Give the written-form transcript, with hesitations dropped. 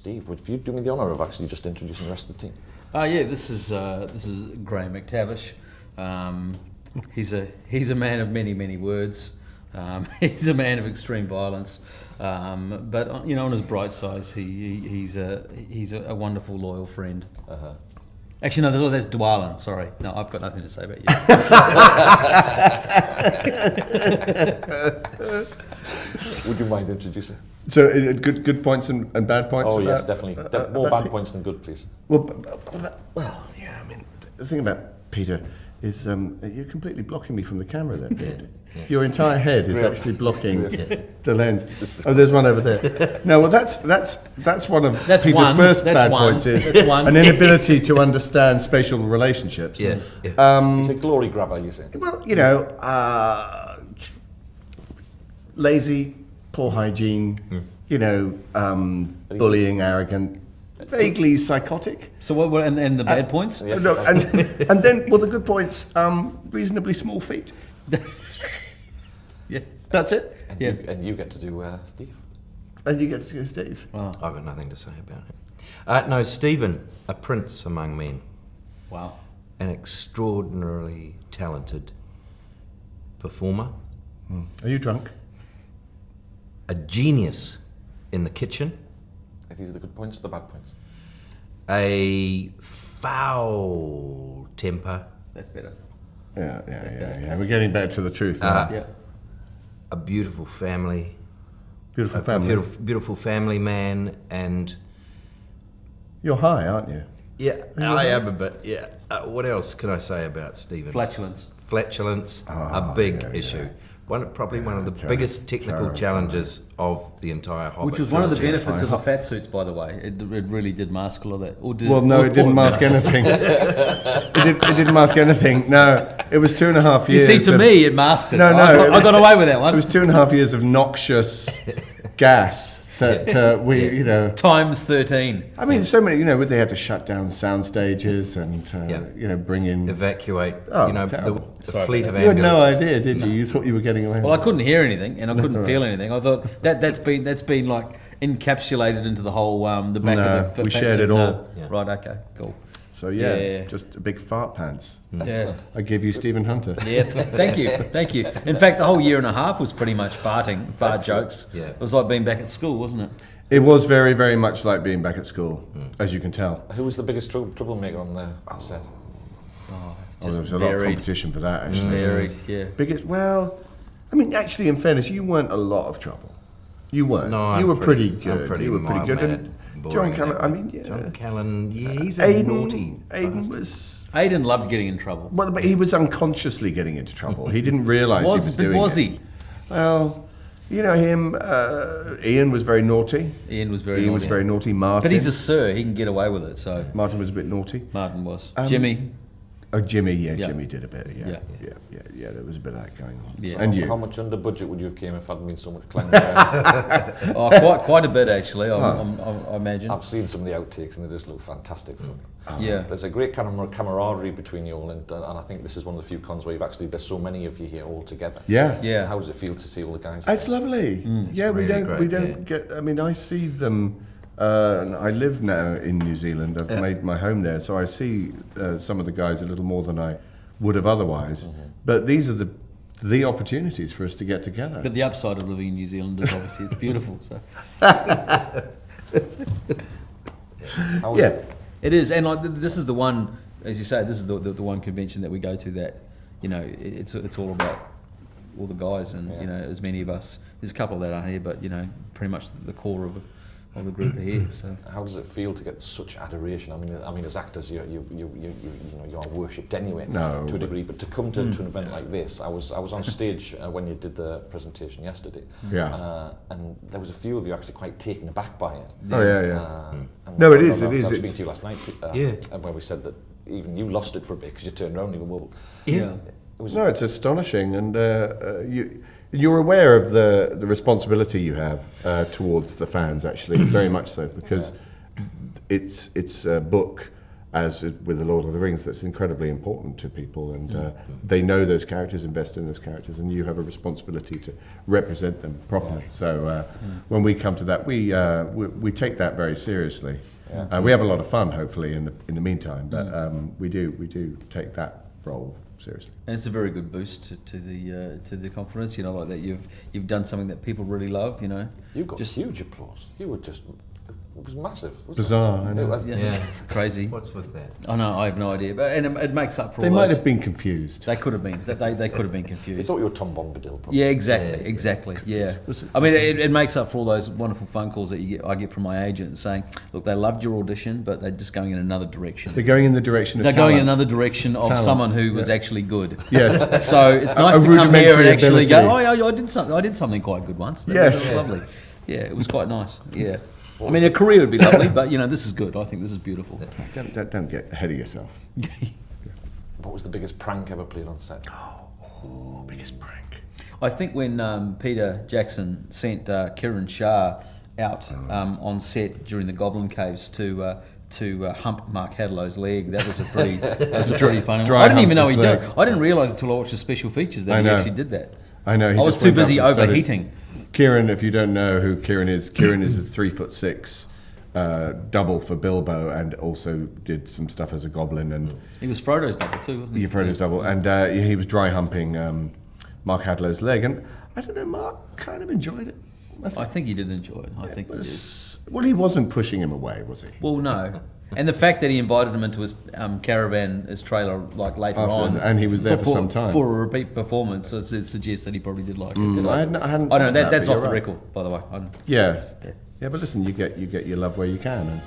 Steve, would you do me the honour of actually just introducing the rest of the team? Yeah, this is Graham McTavish. He's a man of many words. He's a man of extreme violence, but on his bright side, he's a wonderful, loyal friend. Uh-huh. Actually, no, that's Dwalin. Sorry, no, I've got nothing to say about you. Would you mind introducing? So, good points and bad points? Oh, yes, definitely. More bad points than good, please. Well, yeah, I mean, the thing about Peter is you're completely blocking me from the camera there, Peter. Yeah. Your entire head is actually blocking the lens. Oh, there's one over there. No, well, that's one of Peter's first bad points is an inability to understand spatial relationships. Yeah. It's a glory grabber, you say? Well, lazy, poor hygiene, bullying, arrogant, vaguely psychotic. So what? And the bad points? Yes. No, and then, well, the good points, reasonably small feet. Yeah, that's it. And you get to do Steve. And you get to do Steve. I've got nothing to say about it. No, Stephen, a prince among men. Wow. An extraordinarily talented performer. Are you drunk? A genius in the kitchen. Are these the good points or the bad points? A foul temper. That's better. Yeah. We're getting back to the truth now. Yeah. A beautiful family. Beautiful family. Beautiful family man, and you're high, aren't you? yeah, I am a bit. Yeah. What else can I say about Stephen? Flatulence. A big issue. Probably one of the biggest technical challenges of the entire Hobbit. Which was one of the benefits of the fat suits, by the way. It really did mask a lot of that. It didn't mask anything. It didn't mask anything. No, it was 2.5 years. You see, to me, it masked it. No, I got away with that one. It was 2.5 years of noxious gas that we. Times 13. I mean, so many. They had to shut down sound stages and bring in evacuate. Terrible. The fleet of ambulances. You had no idea, did you? You thought you were getting away. Well, I couldn't hear anything and I couldn't feel anything. I thought that's been like encapsulated into the whole the back of the. We shared it all. No. Yeah. Right. Okay. Cool. So just a big fart pants. Yeah. I give you Stephen Hunter. Yeah. Thank you. In fact, the whole year and a half was pretty much fart jokes. Yeah. It was like being back at school, wasn't it? It was very, very much like being back at school, as you can tell. Who was the biggest troublemaker on the set? There was a lot of competition for that, actually. Varied, yeah. Biggest, well, I mean, actually, in fairness, you weren't a lot of trouble. You weren't. No, you were pretty good. You were pretty good. And John Callan, I mean, John Callan, he's naughty. Aidan loved getting in trouble. Well, but he was unconsciously getting into trouble. He didn't realise he was doing it. Was he? Well, him. Ian was very naughty. Ian was very naughty. Martin. But he's a sir. He can get away with it. So Martin was a bit naughty. Martin was. Jimmy. Oh, Jimmy, Jimmy did a bit, yeah. There was a bit of that going on. Yeah. And you? How much under budget would you have came if hadn't been so much clanging? Quite a bit actually. I imagine. I've seen some of the outtakes and they just look fantastic. Yeah. There's a great kind of camaraderie between you all, and I think this is one of the few cons where there's so many of you here all together. Yeah. How does it feel to see all the guys? It's lovely. We don't get. I mean, I see them. And I live now in New Zealand. I've made my home there, so I see some of the guys a little more than I would have otherwise. But these are the opportunities for us to get together. But the upside of living in New Zealand is obviously it's beautiful. So it is, and this is the one, as you say, this is the one convention that we go to that it's all about all the guys and as many of us. There's a couple that aren't here, but pretty much the core of the group are here. So how does it feel to get such adoration? I mean, as actors, you are worshipped anyway to a degree. But to come to an event like this, I was on stage when you did the presentation yesterday. And there was a few of you actually quite taken aback by it. No, it is. I was speaking to you last night, where we said that even you lost it for a bit because you turned around and you go, well, it's astonishing, and you're aware of the responsibility you have towards the fans, actually, very much so, because it's a book as with the Lord of the Rings, that's incredibly important to people, and they know those characters, invest in those characters, and you have a responsibility to represent them properly. So when we come to that, we take that very seriously. We have a lot of fun, hopefully, in the meantime, but we do take that role seriously. And it's a very good boost to the conference. You know, like that you've done something that people really love. You know, you got just huge applause. You were just. It was massive. Bizarre, I know. It's crazy. What's with that? I know, I have no idea, but it makes up for. They might have been confused. They could have been. They could have been confused. They thought you were Tom Bombadil. Probably. Yeah, exactly. Yeah. I mean, it makes up for all those wonderful phone calls that I get from my agent saying, look, they loved your audition, but they're just going in another direction. They're going in the direction of They're talent. going in another direction of Talent. someone who was actually good. Yes. So it's nice to come here and actually go, oh, yeah, I did something quite good once. That was lovely. Yeah, it was quite nice. Yeah. I mean, a career would be lovely, but this is good. I think this is beautiful. Don't get ahead of yourself. What was the biggest prank ever played on set? Oh, biggest prank. I think when Peter Jackson sent Kieran Shah out on set during the Goblin Caves to hump Mark Hadlow's leg, that was a pretty funny one. I didn't even know he did. I didn't realise until I watched the special features that he actually did that. I know. I was too busy overheating. Kieran, if you don't know who Kieran is a 3'6" double for Bilbo, and also did some stuff as a goblin. And he was Frodo's double too, wasn't he? Yeah, Frodo's double, and he was dry humping Mark Hadlow's leg, and I don't know, Mark kind of enjoyed it. I think he did enjoy it. I think he did. Well, he wasn't pushing him away, was he? Well, no. And the fact that he invited him into his caravan, his trailer, like later on, and he was there for some time for a repeat performance, it suggests that he probably did like it. So, I hadn't that's off the right. record, by the way. Yeah, but listen, you get your love where you can.